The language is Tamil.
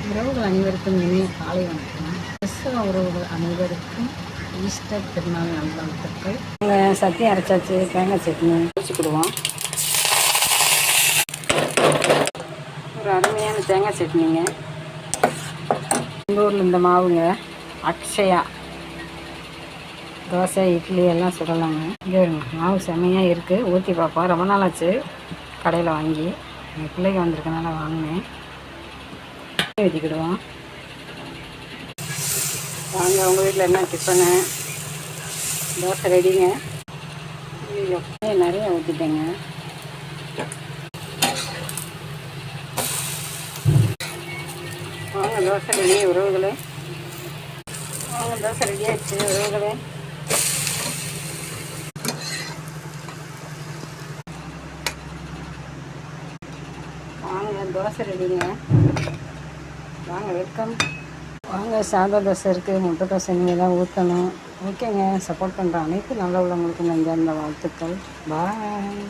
உறவுகள் அனைவருக்கும் இனிய காலை வணக்கம். கிறிஸ்தவ உறவுகள் அனைவருக்கும் ஈஸ்டர் திருநாள் நல்வாழ்த்துக்கள். சட்னி அரைச்சாச்சு, தேங்காய் சட்னி வச்சுக்கிடுவோம். ஒரு அருமையான தேங்காய் சட்னிங்க. எங்கள் ஊரில் இந்த மாவுங்க அக்ஷயா தோசை இட்லி எல்லாம் சுடலாங்க. இங்கே மாவு செம்மையாக இருக்குது. ஊற்றி பார்ப்போம். ரொம்ப நாள் ஆச்சு கடையில் வாங்கி. எங்கள் பிள்ளைங்க வந்திருக்கனால வாங்கினேன். ஊற்றிக்கிடுவோம். வாங்க, உங்கள் வீட்டில் என்ன டிஃபனு? தோசை ரெடிங்க. நிறைய ஊற்றிட்டேங்க. வாங்க, தோசை ரெடி உறவுகளே. வாங்க, தோசை ரெடியாகிடுச்சு உறவுகளே. வாங்க, தோசை ரெடிங்க. வாங்க, வெல்கம். வாங்க, சாதா தோசை இருக்குது, முட்டை தோசை இனிமேல் ஊற்றணும். ஓகேங்க, சப்போர்ட் பண்ணுற அனைத்து நல்ல உள்ளவங்களுக்கு நன்றி, அந்த வாழ்த்துக்கள். பாய்.